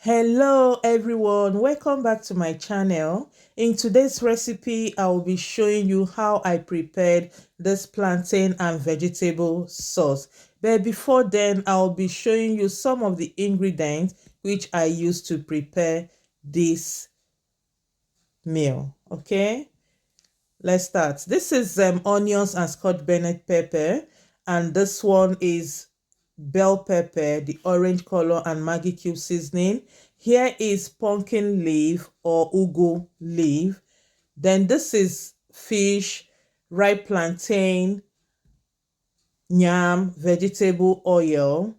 Hello everyone, welcome back to my channel. In today's recipe, I will be showing you how I prepared this plantain and vegetable sauce. But before then, I'll be showing you some of the ingredients which I use to prepare this meal. Okay, let's start. This is onions and Scotch bonnet pepper, and this one is bell pepper, the orange color, and Maggi cube seasoning. Here is pumpkin leaf or ugu leaf. Then this is fish, ripe plantain, yam, vegetable oil,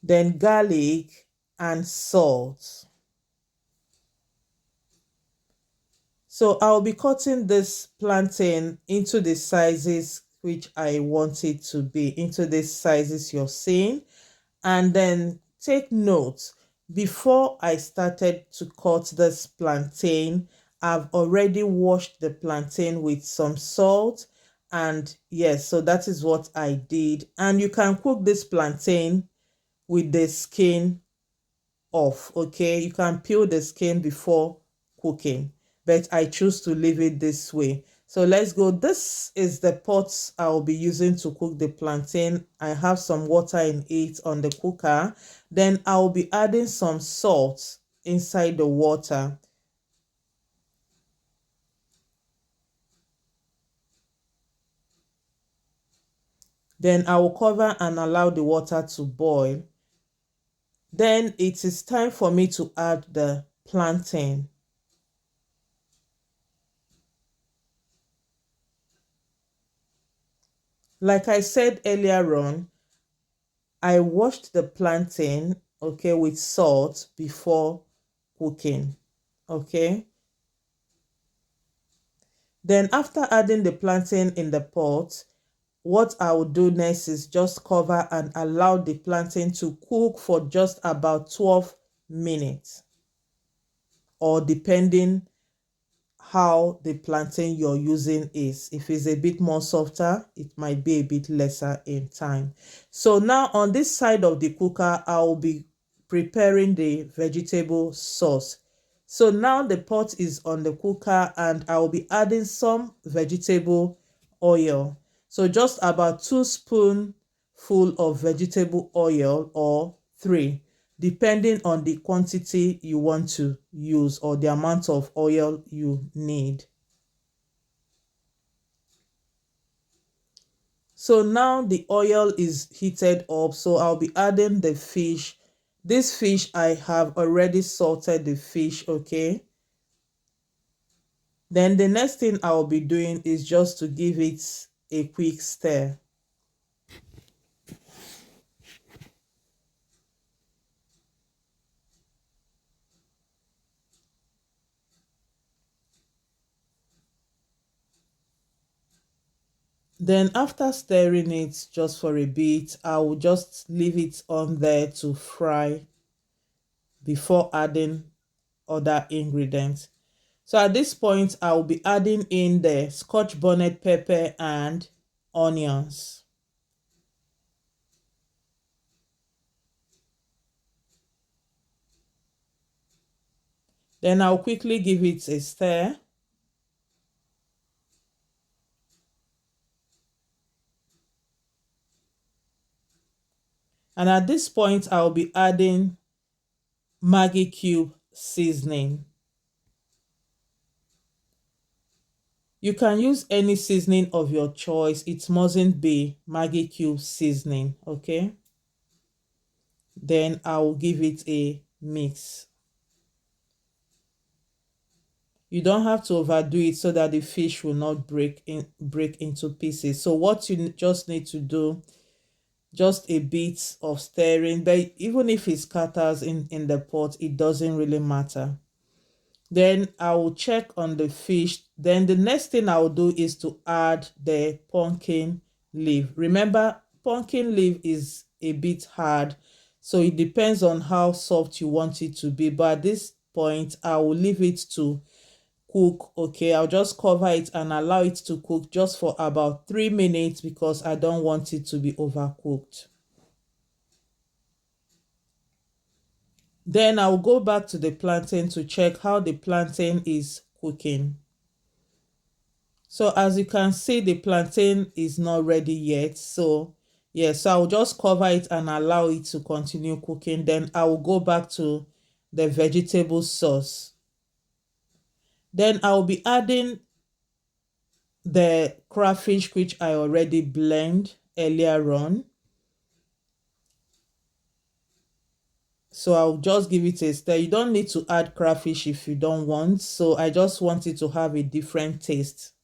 then garlic and salt. So I'll be cutting this plantain into the sizes which I want it to be, into the sizes you're seeing. And then take note, before I started to cut this plantain, I've already washed the plantain with some salt. And yes, so that is what I did. And you can cook this plantain with the skin off, okay? You can peel the skin before cooking, but I choose to leave it this way. So let's go. This is the pot I'll be using to cook the plantain. I have some water in it on the cooker. Then I'll be adding some salt inside the water. Then I will cover and allow the water to boil. Then it is time for me to add the plantain. Like I said earlier on, I washed the plantain, okay, with salt before cooking, okay. Then after adding the plantain in the pot, what I will do next is just cover and allow the plantain to cook for just about 12 minutes, or depending how the plantain you're using is. If it's a bit more softer, it might be a bit lesser in time. So now on this side of the cooker, I'll be preparing the vegetable sauce. So now the pot is on the cooker and I'll be adding some vegetable oil. So just about 2 spoons full of vegetable oil, or 3, depending on the quantity you want to use or the amount of oil you need. So now the oil is heated up, so I'll be adding the fish. This fish, I have already salted the fish, okay? Then the next thing I'll be doing is just to give it a quick stir. Then after stirring it just for a bit, I will just leave it on there to fry before adding other ingredients. So at this point, I will be adding in the Scotch bonnet pepper and onions. Then I'll quickly give it a stir. And at this point, I'll be adding Maggi cube seasoning. You can use any seasoning of your choice. It mustn't be Maggi cube seasoning, okay? Then I'll give it a mix. You don't have to overdo it so that the fish will not break into pieces. So what you just need to do, just a bit of stirring, but even if it scatters in the pot, it doesn't really matter. Then I will check on the fish. Then the next thing I will do is to add the pumpkin leaf. Remember, pumpkin leaf is a bit hard, so it depends on how soft you want it to be. But at this point, I will leave it to cook, okay? I'll just cover it and allow it to cook just for about 3 minutes because I don't want it to be overcooked. Then I'll go back to the plantain to check how the plantain is cooking. So as you can see, the plantain is not ready yet. So yeah, so I'll just cover it and allow it to continue cooking. Then I will go back to the vegetable sauce. Then I'll be adding the crayfish which I already blend earlier on. So I'll just give it a stir. You don't need to add crayfish if you don't want. So I just want it to have a different taste.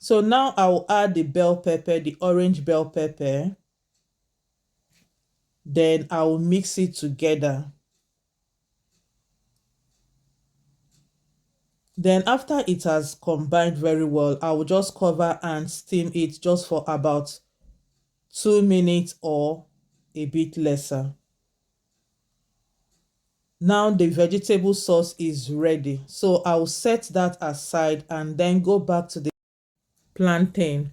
So now I'll add the bell pepper, the orange bell pepper. Then I'll mix it together. Then after it has combined very well, I will just cover and steam it just for about 2 minutes or a bit lesser. Now the vegetable sauce is ready. So I'll set that aside and then go back to the plantain.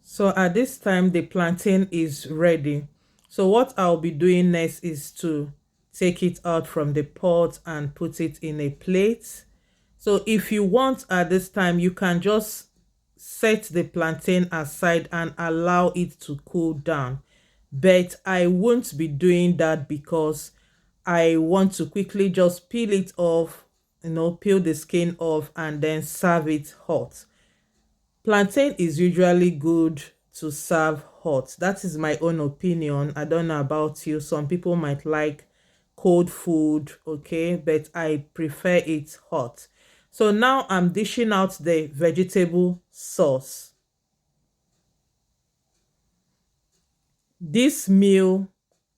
So at this time, the plantain is ready. So what I'll be doing next is to take it out from the pot and put it in a plate. So if you want at this time, you can just set the plantain aside and allow it to cool down. But I won't be doing that because I want to quickly just peel it off, peel the skin off and then serve it hot. Plantain is usually good to serve hot. That is my own opinion. I don't know about you. Some people might like cold food, okay, but I prefer it hot. So now I'm dishing out the vegetable sauce. This meal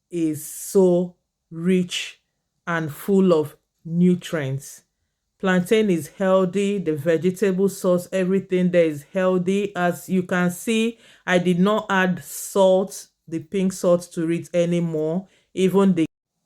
is so rich and full of nutrients. Plantain is healthy, the vegetable sauce, everything there is healthy. As you can see, I did not add salt, the pink salt to it anymore, even the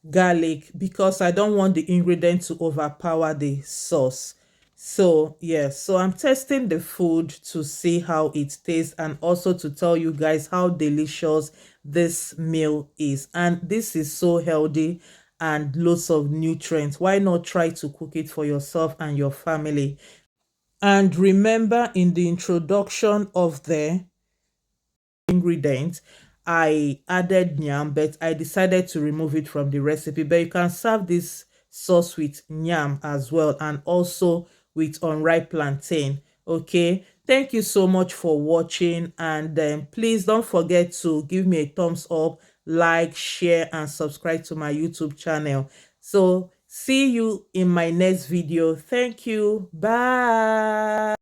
garlic, because I don't want the ingredient to overpower the sauce. So yes, so I'm testing the food to see how it tastes and also to tell you guys how delicious this meal is. And this is so healthy and lots of nutrients. Why not try to cook it for yourself and your family? And remember, in the introduction of the ingredient, I added yam, but I decided to remove it from the recipe. But you can serve this sauce with yam as well, and also with unripe plantain. Okay, thank you so much for watching, and please don't forget to give me a thumbs up, like, share and subscribe to my YouTube channel. So see you in my next video. Thank you. Bye.